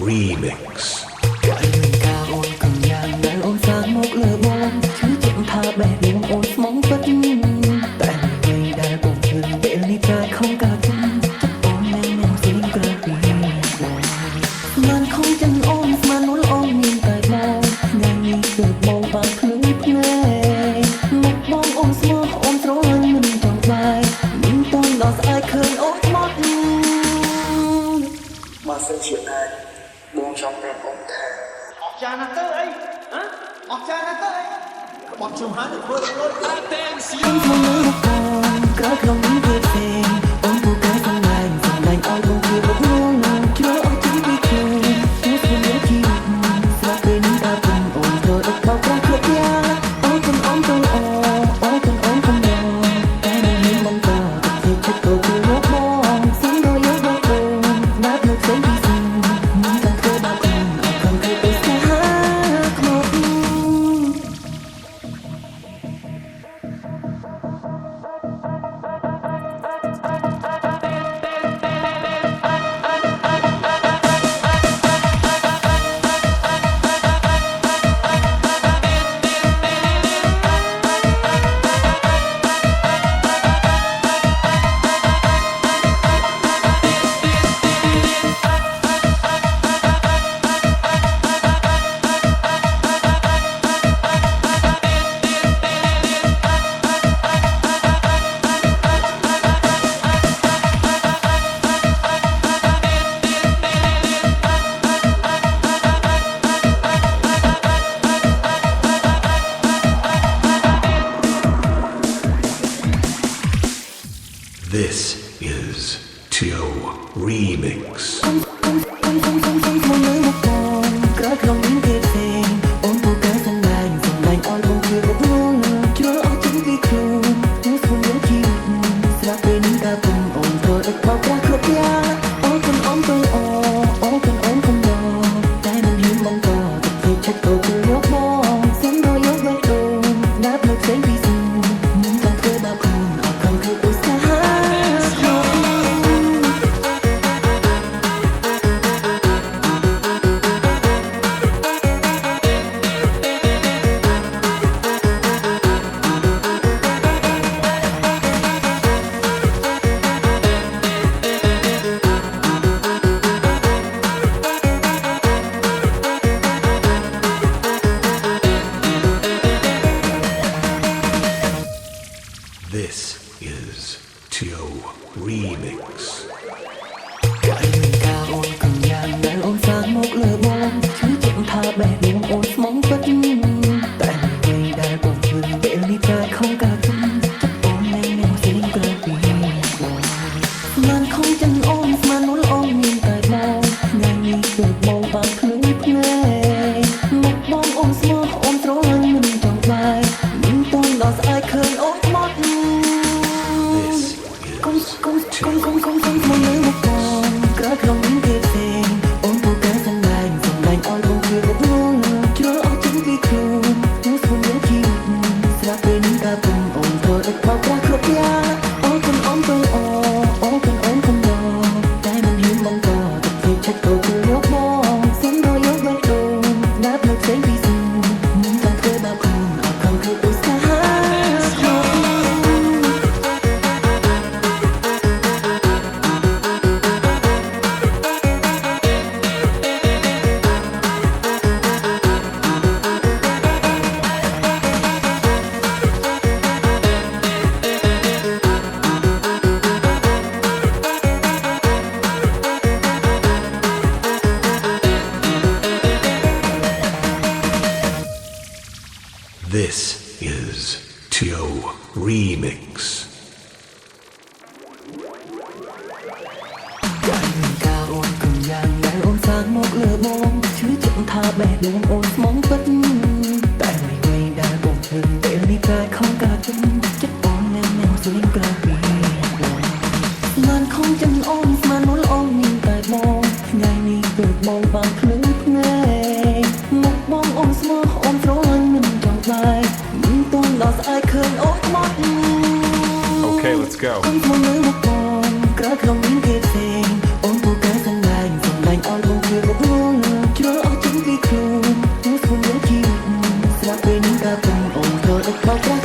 Remix កាលនឹងការអូនកងយ៉ាងដែលអូនសាងមកលើបងឈឺជាក់ថាបែបនេះអូនស្មងពិតតែអ្វីដែលបងឃើញពេលនេះតែខំកាត់ចិត្តអូននឹងស្រីក្រៅពីបងមិនខំចឹងអូនស្មាននោះអូនមានតែបងថ្ងៃនេះគឺបងបានភ្លឺភ្នែកមកបងអូនស្មោះអូនស្រឡាញ់មិនចង់បាយមិនតន់ដល់ស្អែកឃើញអូនមកបើសិនជាអាចបងចង់ប្រាប់អូនថាអស់ចាណាស់ទៅអីហ៎អស់ចាណាស់ទៅអីក្បត់ខ្ញុំហើយធ្វើរំលត់ Attention ក្រោយក្នុងនេះវាទេអូនពូកែសំដែងឲ្យបងជាមកនោះជ្រោអត់ជីវិតខ្លួននេះគឺមានជីវិតស្រាប់ពេលនេះដល់ពេលអូនត្រូវដឹកបោកប្រាស់គ្រប់យ៉ាងអូនកំអមទៅអូអូនកំអមកំដងតែមិនមានមិនតទៅចិត្តទៅគឺលោកបងសឹងរយយកបងអូនណាត់នៅផ្សេងពីស្ងមិនទាំងធ្វើបាបអូនអត់ខំធ្វើទៅស្នេហាក្នុង This is Tio Remix ក្រោយក្នុងនេះវាទេអូនពូកែសំដែងឲ្យបងជាមកនោះជ្រោអត់ជីវិតខ្លួននេះគឺមានជីវិតស្រាប់ពេលនេះដល់ពេលអូនត្រូវដឹកបោកប្រាស់គ្រប់យ៉ាងអូនកំអមទៅអូអូកំអមកំដងតែមិនហ៊ានបងតទៅចិត្តទៅគឺយកបងសឹងរយយកវិញអូនណាត់នៅផ្សេងពីស្ងមិនចង់ធ្វើបាបខ្លួនអត់ខំធ្វើឧស្សាហ៍ This is Tio Remix កាលនឹងការអូនកងយ៉ាងដែលអូនសាងមកលើបងឈឺជាក់ថាបែបនេះអូនស្មងពិតតែអ្វីដែលបងឃើញពេលនេះតែខំកាត់ចិត្តអូននឹងស្រីក្រៅពីបងមិនខំចឹងអូនស្មាននោះអូនមានតែបងថ្ងៃនេះគឺបងបានភ្លឺភ្នែកមកបងអូនស្មោះអូនស្រឡាញ់មិនចង់បាយមិនតន់ដល់ស្អែកឃើញអូនមក This is កុំមកលើមកបងក្រោយក្នុងនេះវាទេអូនពូកែសំដែងឲ្យបងជាមកនោះជ្រោអត់ជីវិតខ្លួននេះគឺមានជីវិតស្រាប់ពេលនេះដល់ពេលអូនត្រូវដឹកបោកប្រាស់គ្រប់យ៉ាងអូនកំអមទៅអូអូកំអមកំដងតែមិនហ៊ានបងតទៅចិត្តទៅគឺយកបងសឹងរយយកវិញអូនណាត់នៅផ្សេងពីស្ងមិនចង់ធ្វើបាបខ្លួនអត់ខំធ្វើឧស្សាហ៍ This is Tio Remix កាលនឹងការអូនកងយ៉ាងដែលអូនសាងមកលើបងឈឺជាក់ថាបែបនេះអូនស្មងពិតតែអ្វីដែលបងឃើញពេលនេះតែខំកាត់ចិត្តអូននឹងស្រីក្រៅពីបងមិនខំចឹងអូនស្មាននោះអូនមានតែបងថ្ងៃនេះគឺបងបានភ្លឺភ្នែកមកបងអូនស្មោះអូនស្រឡាញ់មិនចង់បាយមិនតន់ដល់ស្អែកឃើញអូនមក Okay, let's go. អូនមកលើមកបងក្រោយក្នុងនេះវាទេអូនពូកែសំដែងឲ្យបងជាមក មកប្រាស់